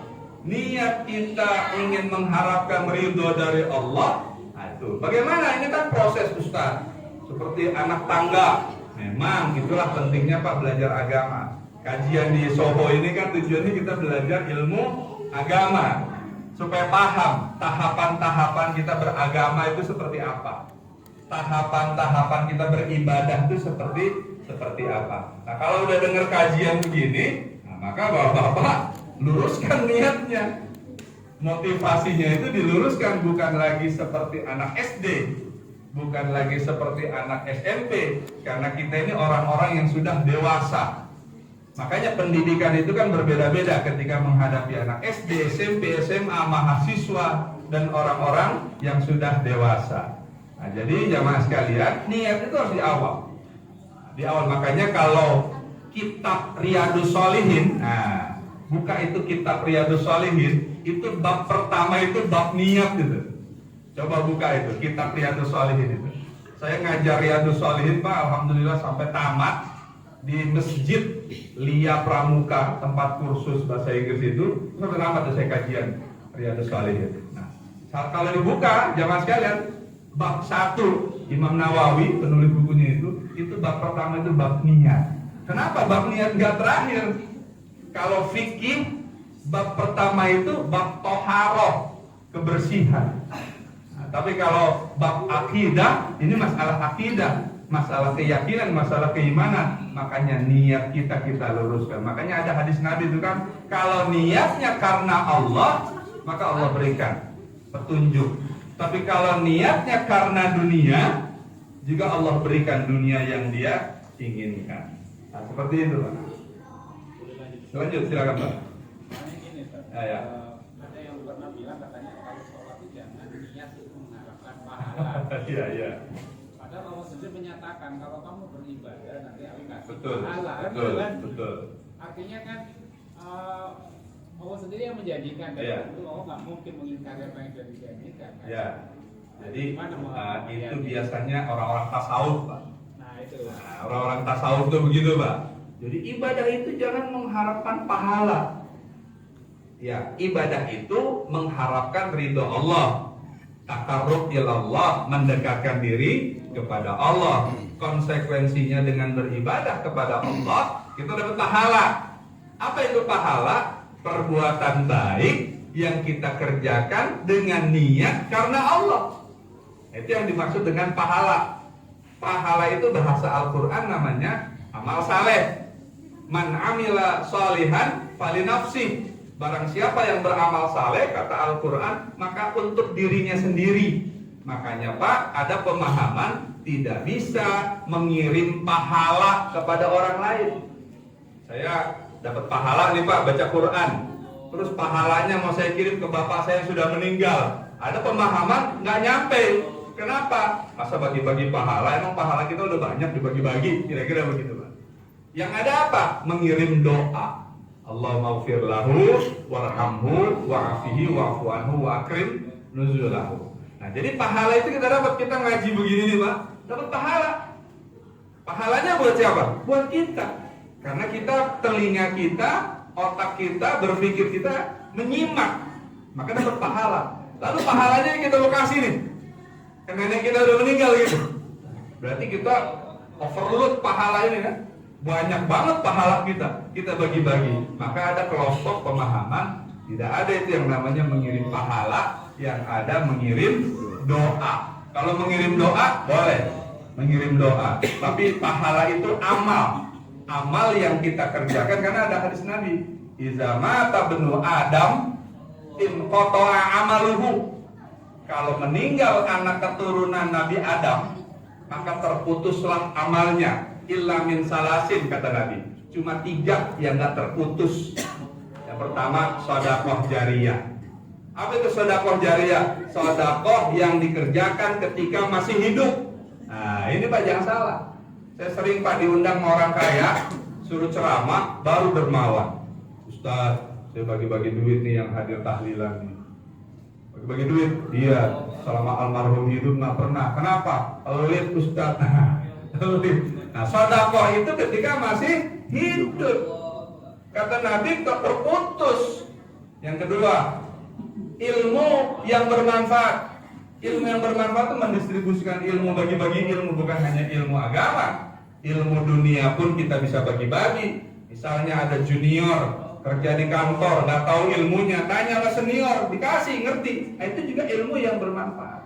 niat kita ingin mengharapkan ridho dari Allah, nah itu. Bagaimana? Ini kan proses Ustaz. Seperti anak tangga. Memang itulah pentingnya Pak belajar agama. Kajian di Soho ini kan tujuannya kita belajar ilmu agama. Supaya paham tahapan-tahapan kita beragama itu seperti apa. Tahapan-tahapan kita beribadah itu seperti apa. Nah kalau udah dengar kajian begini, nah maka bapak-bapak luruskan niatnya. Motivasinya itu diluruskan, bukan lagi seperti anak SD, bukan lagi seperti anak SMP, karena kita ini orang-orang yang sudah dewasa. Makanya pendidikan itu kan berbeda-beda ketika menghadapi anak SD, SMP, SMA, mahasiswa, dan orang-orang yang sudah dewasa. Nah, jadi jamaah sekalian, niat itu harus di awal. Di awal, makanya kalau kitab Riyadus Shalihin, nah buka itu kitab Riyadus Shalihin, itu bab pertama itu bab niat gitu. Coba buka itu kitab Riyadus Shalihin itu. Saya ngajar Riyadus Shalihin Pak, alhamdulillah sampai tamat di Masjid Lia Pramuka, tempat kursus bahasa Inggris itu. Sampai tamat saya kajian Riyadus Shalihin. Nah, kalau dibuka jamaah sekalian, bab 1 Imam Nawawi penulis bukunya itu bab pertama itu bab niat. Kenapa bab niat nggak terakhir? Kalau fikih bab pertama itu bab toharoh, kebersihan. Nah, tapi kalau bab akidah, ini masalah akidah, masalah keyakinan, masalah keimanan. Makanya niat kita luruskan. Makanya ada hadis Nabi itu kan, kalau niatnya karena Allah, maka Allah berikan petunjuk. Tapi kalau niatnya karena dunia, juga Allah berikan dunia yang dia inginkan. Nah, seperti itu Pak. Lanjut silakan Pak. Ini Pak. Ya. Ada yang pernah bilang katanya kalau sholat itu jangan niat untuk mengharapkan pahala. Iya. Padahal Allah sendiri menyatakan kalau kamu beribadah nanti akan kasih Betul. pahala. Betul. Artinya kan Allah sendiri yang menjanjikan, dan itu Allah nggak mungkin mengingkari apa yang sudah dijanjikan. Kan? Ya. Jadi itu ya? biasanya orang-orang tasawuf Pak. Nah itu. Nah, orang-orang tasawuf itu begitu Pak. Jadi ibadah itu jangan mengharapkan pahala. Ya, ibadah itu mengharapkan ridho Allah. Takarrub ilallah, mendekatkan diri kepada Allah. Konsekuensinya dengan beribadah kepada Allah, kita dapat pahala. Apa itu pahala? Perbuatan baik yang kita kerjakan dengan niat karena Allah. Itu yang dimaksud dengan pahala. Pahala itu bahasa Al-Quran namanya amal saleh. Man amila sholihan falinafsih. Barang siapa yang beramal saleh, kata Al-Quran, maka untuk dirinya sendiri. Makanya Pak, ada pemahaman tidak bisa mengirim pahala kepada orang lain. Saya dapat pahala nih Pak, baca Quran. Terus pahalanya mau saya kirim ke bapak saya yang sudah meninggal. Ada pemahaman nggak nyampe. Kenapa? Masa bagi-bagi pahala? Emang pahala kita udah banyak dibagi-bagi. Kira-kira begitu Pak. Yang ada apa? Mengirim doa. Allahumma ighfir lahu warhamhu wa'afihi wa'fu anhu wa'akrim nuzulahu. Nah, jadi pahala itu kita dapat, kita ngaji begini nih Pak, dapat pahala. Pahalanya buat siapa? Buat kita. Karena kita, telinga kita, otak kita, berpikir kita menyimak, maka dapat pahala. Lalu pahalanya yang kita lokasi nih, ke nenek kita udah meninggal gitu. Berarti kita overload pahala ini kan. Banyak banget pahala kita bagi-bagi. Maka ada kelompok pemahaman tidak ada itu yang namanya mengirim pahala, yang ada mengirim doa. Kalau mengirim doa boleh mengirim doa, tapi pahala itu amal yang kita kerjakan. Karena ada hadis Nabi, iza mata benu Adam inqata'a amaluhu. Kalau meninggal anak keturunan Nabi Adam, maka terputuslah amalnya. Illa min salasin, kata Nabi. Cuma 3 yang gak terputus. Yang pertama, sedekah jariyah. Apa itu sedekah jariyah? Sedekah yang dikerjakan ketika masih hidup. Nah, ini Pak jangan salah. Saya sering Pak diundang orang kaya, suruh ceramah, baru dermawan. Ustaz, saya bagi-bagi duit nih yang hadir tahlilan nih. Bagi-bagi duit? Iya, selama almarhum hidup gak pernah. Kenapa? Elit Ustaz. Nah, sedekah itu ketika masih hidup. Kata Nabi tak terputus. Yang kedua, ilmu yang bermanfaat. Ilmu yang bermanfaat itu mendistribusikan ilmu, bagi-bagi ilmu, bukan hanya ilmu agama. Ilmu dunia pun kita bisa bagi-bagi. Misalnya ada junior kerja di kantor, nggak tahu ilmunya, tanyalah senior, dikasih, ngerti. Nah, itu juga ilmu yang bermanfaat.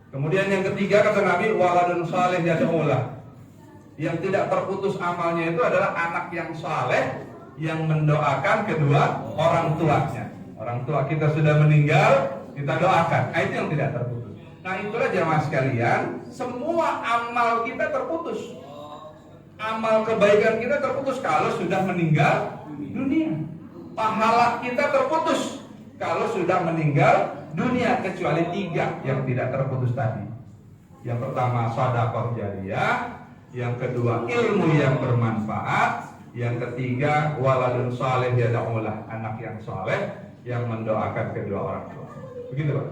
Kemudian yang ketiga kata Nabi, waladun saleh yad'ulah. Yang tidak terputus amalnya itu adalah anak yang saleh yang mendoakan kedua orang tuanya. Orang tua kita sudah meninggal, kita doakan. Nah, itu yang tidak terputus. Nah, itulah jamaah sekalian, semua amal kita terputus. Amal kebaikan kita terputus kalau sudah meninggal dunia. Pahala kita terputus kalau sudah meninggal dunia, kecuali 3 yang tidak terputus tadi. Yang pertama sedekah jariyah, yang kedua ilmu yang bermanfaat, yang ketiga waladun saleh yad'ulah, anak yang saleh yang mendoakan kedua orang tua. Begitu Pak.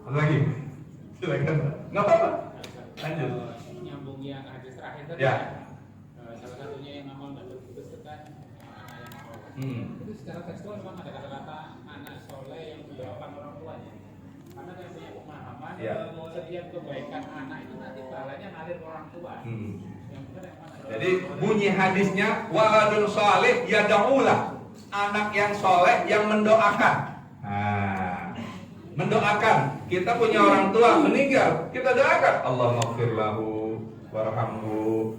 Ada lagi? Silakan. Nggak apa-apa. Lanjut. Nyambung yang hadis terakhir tadi. Ya. Salah satunya yang amal dan terputus itu kan anak yang soleh. Itu secara tekstual memang ada kata-kata anak soleh yang mendoakan orang tuanya. Karena saya punya pemahaman setiap kebaikan anak itu nanti pahalanya ngalir ke orang tua. Yang benar yang mana? Jadi bunyi hadisnya waladun saleh yad'ulah, anak yang soleh yang mendoakan. Nah, mendoakan. Kita punya orang tua meninggal, kita doakan Allahumma ighfir lahu warhamhu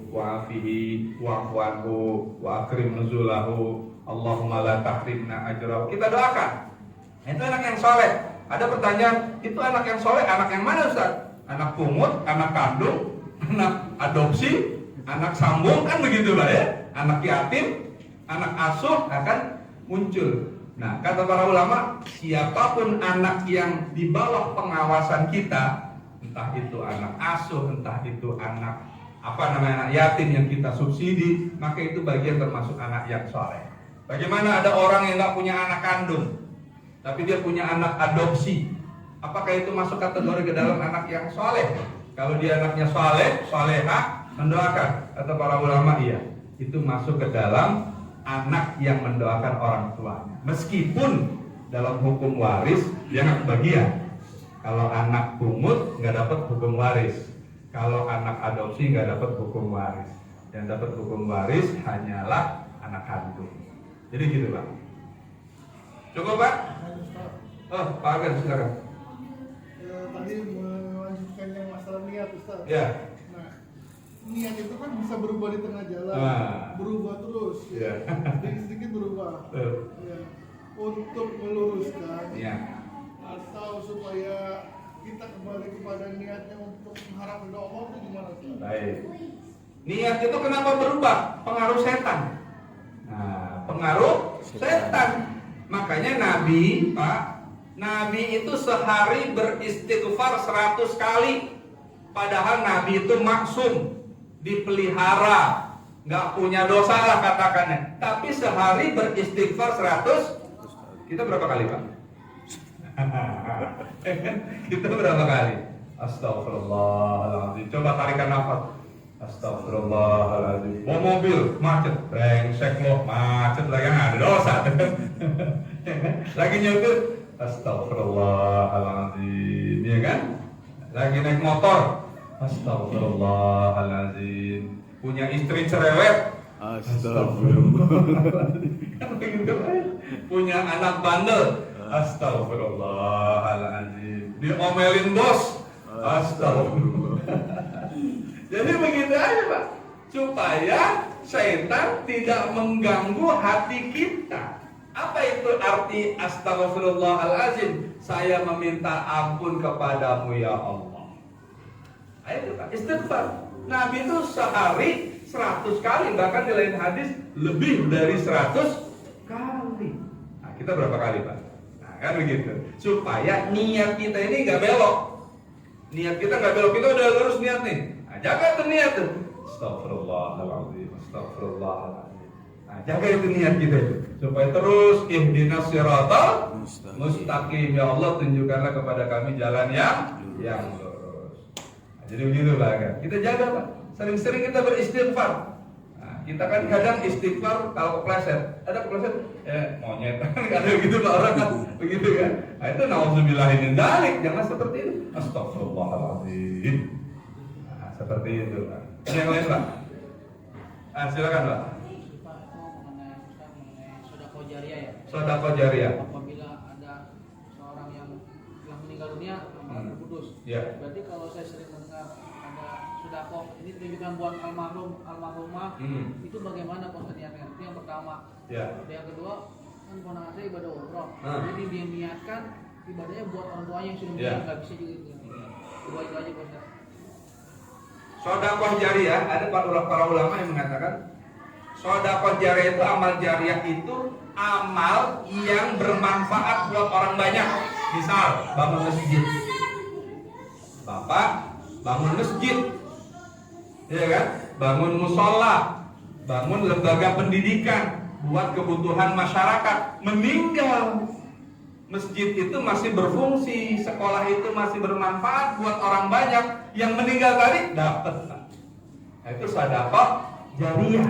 wa'afihi wa'fu anhu wa'akrim nuzulahu Allahumma la tahrimna ajrahu. Kita doakan. Itu anak yang soleh. Ada pertanyaan, itu anak yang soleh, anak yang mana Ustaz? Anak pungut, anak kandung, anak adopsi, anak sambung, kan begitu Pak ya? Anak yatim, anak asuh akan muncul. Nah, kata para ulama, siapapun anak yang di bawah pengawasan kita, entah itu anak asuh, entah itu anak anak yatim yang kita subsidi, maka itu bagian termasuk anak yang soleh. Bagaimana ada orang yang nggak punya anak kandung, tapi dia punya anak adopsi? Apakah itu masuk kategori ke dalam anak yang soleh? Kalau dia anaknya soleh, solehah, mendoakan, kata para ulama iya, itu masuk ke dalam anak yang mendoakan orang tuanya. Meskipun dalam hukum waris dia nggak kebagian. Kalau anak pungut nggak dapat hukum waris. Kalau anak adopsi nggak dapat hukum waris. Yang dapat hukum waris hanyalah anak kandung. Jadi gitu Pak. Cukup Pak? Oh, Pak Agan silakan. Tadi melanjutkan yang masalah niat Ustaz. Ya. Nah, niat itu kan bisa berubah di tengah jalan, berubah terus, sedikit-sedikit berubah. Ya. Untuk meluruskan, atau supaya kita kembali kepada niatnya untuk mengharap ridho Allah itu gimana sih? Baik. Niat itu kenapa berubah? Pengaruh setan. Nah, pengaruh setan. Makanya Nabi, Pak, Nabi itu sehari beristighfar 100 kali. Padahal Nabi itu maksum, dipelihara, nggak punya dosa lah katakannya. Tapi sehari beristighfar 100. Kita berapa kali, Pak? Kita berapa kali? Astagfirullahaladzim. Coba tarikan nafas. Astagfirullahaladzim. Mau mobil macet, brengsek loh, macet lagi ada dosa. Lagi nyetir, astagfirullahaladzim, ya kan? Lagi naik motor, astagfirullahaladzim. Punya istri cerewet, astagfirullahaladzim. Kan begitu kan? Punya anak bandel, astagfirullahaladzim. Diomelin bos, astagfirullah. Jadi begitu aja, Pak, supaya setan tidak mengganggu hati kita. Apa itu arti astagfirullahaladzim? Saya meminta ampun kepadamu ya Allah. Ayo Pak, istighfar. Nabi itu sehari 100 kali, bahkan di lain hadis lebih dari 100 kali. Nah, kita berapa kali, Pak? Nah, kan begitu. Supaya niat kita ini nggak belok. Niat kita nggak belok, kita udah lurus niat nih. Nah, jaga itu niat tuh. Astagfirullahaladzim, astagfirullahaladzim. Nah, jaga itu niat kita itu. Supaya terus ihdinas siratal mustaqim. Ya Allah, tunjukkanlah kepada kami jalan yang lurus. Nah, jadi begitulah kan. Kita jaga, Pak. Sering-sering kita beristighfar. Nah, kita kan kadang istighfar kalau kepleset. Ada kepleset, monyet. Ada begitu Pak orang kan. Begitu kan. Nah, itu nauzubillahi min dzalik. Jangan seperti itu. Astagfirullahaladzim. Nah, seperti itu, Pak. Ada yang lain, Pak? Ah, silakan, Pak. Sedekah jariah. Apabila ada seorang yang meninggal dunia berkudus. Ya. Berarti kalau saya sering mendengar ada sedekah ini ditujukan buat almarhumah, itu bagaimana posisinya? Itu yang pertama. Ya. Yang kedua, kan ponakan saya ibadah umroh. Jadi dia niatkan ibadahnya buat orang tuanya yang sudah meninggal, nggak bisa juga itu. Dua itu aja, Pak. Sedekah jariah, ada para ulama yang mengatakan sedekah jariah itu, amal jariah itu amal yang bermanfaat buat orang banyak. Misal bangun masjid, Bapak bangun masjid, ya kan? Bangun musola, bangun lembaga pendidikan buat kebutuhan masyarakat. Meninggal, masjid itu masih berfungsi, sekolah itu masih bermanfaat buat orang banyak. Yang meninggal tadi dapat. Nah, itu sedekah jariah.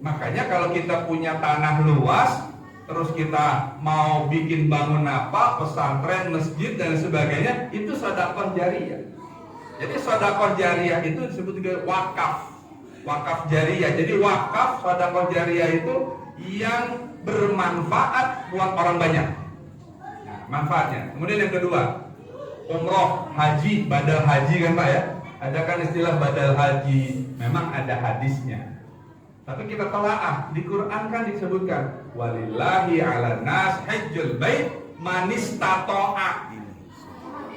Makanya kalau kita punya tanah luas, terus kita mau bikin bangun apa, pesantren, masjid dan sebagainya, itu sedekah jariah. Jadi sedekah jariah itu disebut juga wakaf. Wakaf jariah. Jadi wakaf sedekah jariah itu yang bermanfaat buat orang banyak. Nah, manfaatnya. Kemudian yang kedua, umroh, haji, badal haji kan Pak ya? Ada kan istilah badal haji. Memang ada hadisnya. Tapi kita telaah, di Quran kan disebutkan walillahi 'alan nas hajjul bait man istata'a.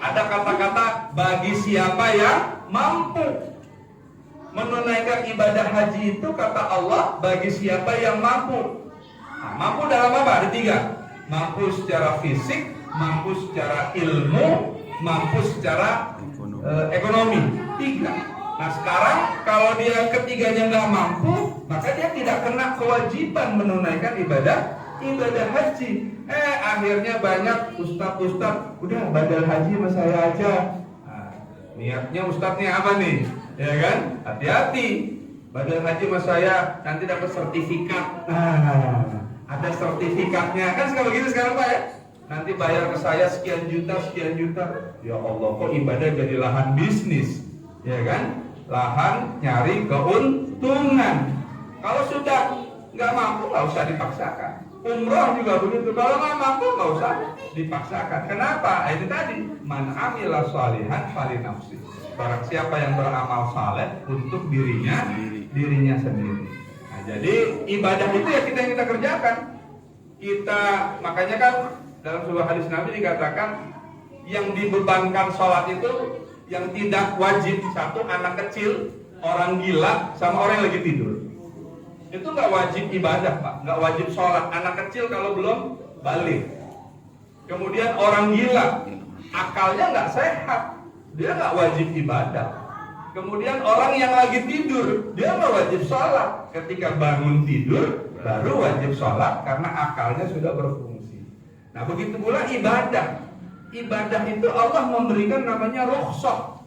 Ada kata-kata bagi siapa yang mampu. Menunaikan ibadah haji itu kata Allah bagi siapa yang mampu. Nah, mampu dalam apa? Ada 3. Mampu secara fisik, mampu secara ilmu, mampu secara ekonomi. 3. Nah sekarang kalau dia ketiganya nggak mampu, maka dia tidak kena kewajiban menunaikan ibadah haji. Akhirnya banyak ustadz, udah badal haji sama saya aja. Nah, niatnya ustadznya apa nih? Ya kan? Hati-hati. Badal haji sama saya nanti dapat sertifikat. Nah, ada sertifikatnya kan sekarang begitu sekarang Pak ya? Nanti bayar ke saya sekian juta. Ya Allah, kok ibadah jadi lahan bisnis, ya kan? Lahan nyari keuntungan. Kalau sudah nggak mampu, nggak usah dipaksakan. Umroh juga begitu. Kalau nggak mampu nggak usah dipaksakan. Kenapa? Itu tadi man amila shalihan fali nafsi. Barang siapa yang beramal saleh untuk dirinya sendiri. Nah, jadi ibadah itu ya kita yang kita kerjakan. Makanya kan dalam sebuah hadis Nabi dikatakan yang dibebankan sholat itu yang tidak wajib, satu anak kecil, orang gila, sama orang yang lagi tidur. Itu nggak wajib ibadah, Pak, nggak wajib sholat. Anak kecil kalau belum balik. Kemudian orang gila, akalnya nggak sehat, dia nggak wajib ibadah. Kemudian orang yang lagi tidur, dia nggak wajib sholat. Ketika bangun tidur, baru wajib sholat karena akalnya sudah berfungsi. Nah begitu pula ibadah. Ibadah itu Allah memberikan namanya rukhsah,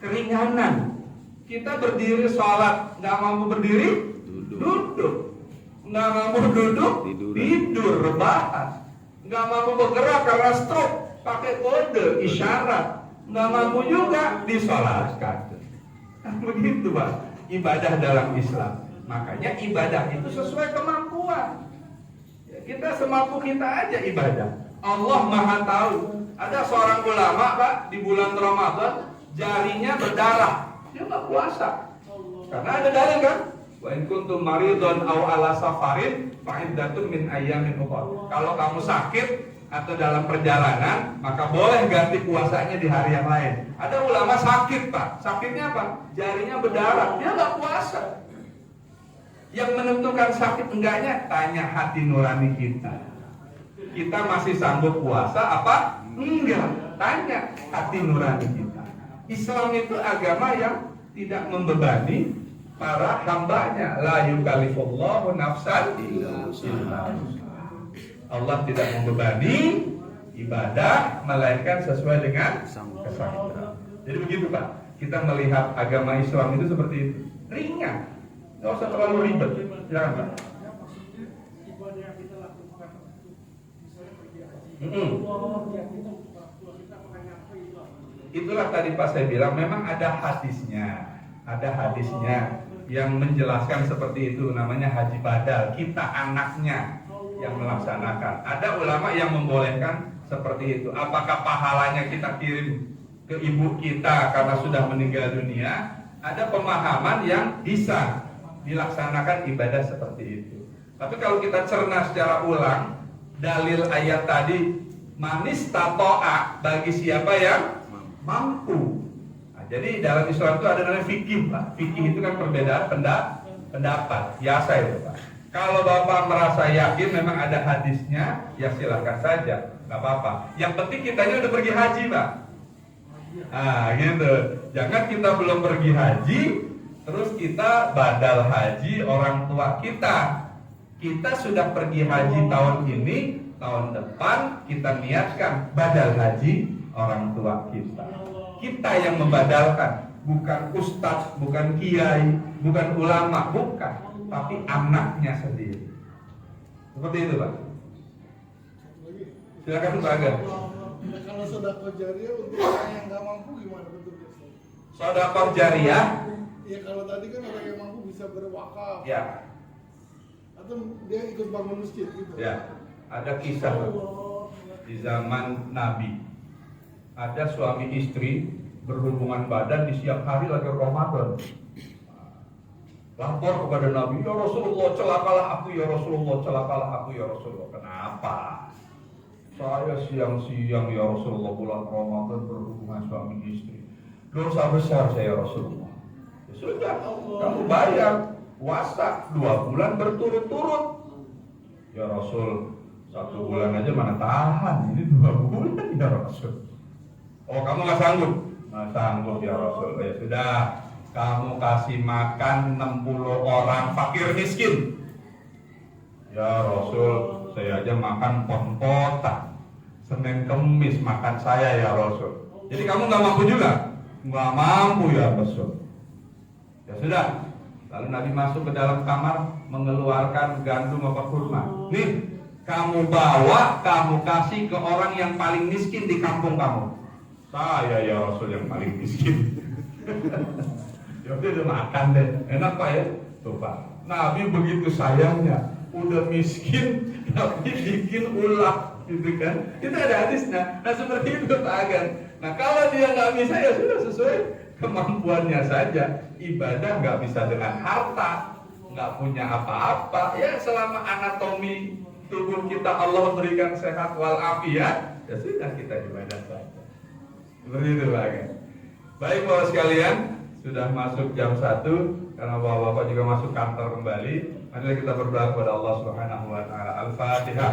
keringanan. Kita berdiri sholat, nggak mampu berdiri, duduk. Nggak mampu duduk, tidur, rebahan. Nggak mampu bergerak karena stroke, pakai kode, isyarat. Nggak mampu juga, disolatkan. Nah, begitu Pak, ibadah dalam Islam. Makanya ibadah itu sesuai kemampuan. Ya, kita semampu kita aja ibadah. Allah Maha tahu. Ada seorang ulama Pak, di bulan Ramadan jarinya berdarah, dia nggak puasa. Karena ada dalil kan? Wa in kuntum maridun aw ala safarin fa iddatun min ayyamin ukhra. Kalau kamu sakit atau dalam perjalanan, maka boleh ganti puasanya di hari yang lain. Ada ulama sakit Pak, sakitnya apa? Jarinya berdarah, dia nggak puasa. Yang menentukan sakit enggaknya, tanya hati nurani kita. Kita masih sanggup puasa apa? Enggak. Tanya hati nurani kita. Islam itu agama yang tidak membebani para hambanya. La yukallifullahu nafsan illa wus'aha. Allah tidak membebani ibadah melainkan sesuai dengan kesanggupan. Jadi begitu Pak. Kita melihat agama Islam itu seperti itu. Ringan. Nggak usah terlalu ribet. Silakan Pak. Ibadah yang kita lakukan, misalnya pergi haji. Itulah tadi Pak saya bilang memang ada hadisnya yang menjelaskan seperti itu, namanya haji badal. Kita anaknya yang melaksanakan. Ada ulama yang membolehkan seperti itu. Apakah pahalanya kita kirim ke ibu kita karena sudah meninggal dunia? Ada pemahaman yang bisa dilaksanakan ibadah seperti itu. Tapi kalau kita cerna secara ulang, dalil ayat tadi manis tato'a, bagi siapa yang mampu. Nah, jadi dalam Islam itu ada namanya fikih Pak. Fikih itu kan perbedaan pendapat, biasa itu Pak. Kalau Bapak merasa yakin memang ada hadisnya, ya silakan saja, nggak apa-apa. Yang penting kitanya udah pergi haji Pak. Nah gitu. Jangan kita belum pergi haji, terus kita badal haji orang tua kita. Kita sudah pergi haji tahun ini, tahun depan kita niatkan badal haji orang tua kita. Kita yang membadalkan, bukan ustadz, bukan kiai, bukan ulama, bukan, tapi anaknya sendiri. Seperti itu Pak. Silakan Pak Aga. Kalau sedekah jariah untuk orang yang nggak mampu gimana bentuknya? Sedekah jariah? Ya kalau tadi kan orang yang mampu bisa berwakaf. Ya. Atau dia ikut bangun masjid gitu. Ya. Ada kisah di zaman Nabi. Ada suami istri berhubungan badan di siang hari lagi Ramadan. Lapor kepada Nabi, ya Rasulullah celakalah aku, ya Rasulullah celakalah aku, ya Rasulullah. Kenapa? Saya siang-siang ya Rasulullah bulan Ramadan berhubungan suami istri. Dosa besar saya Rasulullah. Ya sudah, kamu bayar puasa 2 bulan berturut-turut. Ya Rasul, 1 bulan aja mana tahan, ini 2 bulan ya Rasul. Oh kamu nggak sanggup? Nggak sanggup ya Rasul. Ya sudah, kamu kasih makan 60 orang fakir miskin. Ya Rasul, saya aja makan pot-potan. Senin Kemis makan saya ya Rasul. Jadi kamu nggak mampu juga? Nggak mampu ya Rasul. Ya sudah. Lalu Nabi masuk ke dalam kamar mengeluarkan gandum apa kurma. Nih, kamu bawa, kamu kasih ke orang yang paling miskin di kampung kamu. Saya ya Rasul yang paling miskin. Ya udah makan deh. Enak Pak ya? Tuh Pak. Nabi begitu sayangnya udah miskin tapi bikin ulah gitu kan. Itu ada hadisnya. Nah seperti itu Pak Agan. Nah kalau dia nggak bisa ya sudah sesuai kemampuannya saja. Ibadah nggak bisa dengan harta, nggak punya apa-apa. Ya selama anatomi tubuh kita Allah berikan sehat walafiat, ya sudah kita ibadah saja. Seperti itu Pak Agan. Baik Bapak sekalian, sudah masuk jam 1 karena Bapak-bapak juga masuk kantor kembali. Marilah kita berdoa kepada Allah Subhanahu wa taala. Al-Fatihah.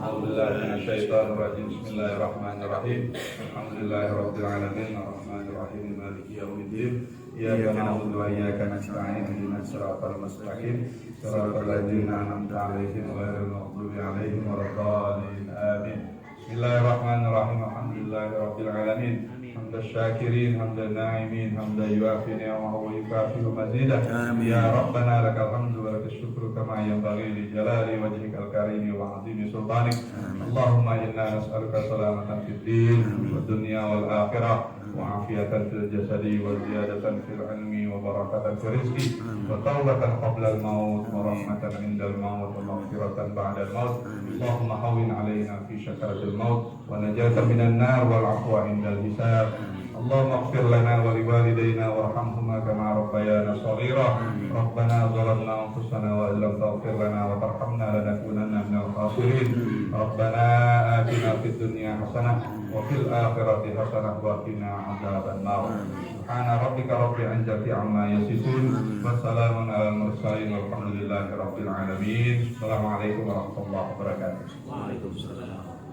A'udzubillahi minasyaitonirrajim. Bismillahirrahmanirrahim. Alhamdulillahirabbil alamin, arrahmanirrahim, maliki yaumiddin. Iyyaka na'budu wa iyyaka nasta'in. Ihdinas siratal mustaqim. Siratal ladzina an'amta 'alaihim ghairil maghdubi 'alaihim waladdallin. Amin. Bismillahirrahmanirrahim. Alhamdulillahirabbil alamin. حمد الشاكرين حمد الناعمين حمدا يوافي نعمه ويكافئ مزيده يا ربنا لك الحمد ولك الشكر كما ينبغي لجلال وجهك الكريم وعظيم سلطانك اللهم انا نسالك سلامه في الدين والدنيا والاخره وعافيه في الجسد وزياده في العلم وبركه في الرزق وتوبه قبل الموت ورحمه عند الموت ومغفره بعد الموت اللهم هون علينا في شكره الموت ونجاة من النار والعفو عند الحساب اللهم اغفر لنا ولوالدينا وارحمهما كما ربيانا صغيرا ربنا ظلمنا انفسنا وان لم تغفر لنا وترحمنا لنكونن من الخاسرين ربنا آتنا في الدنيا حسنه وفي الاخره حسنه وقنا عذاب النار سبحان ربك رب العزه عما يصفون وسلام على المرسلين والحمد لله رب العالمين السلام عليكم ورحمه الله وبركاته. Waalaikumsalam.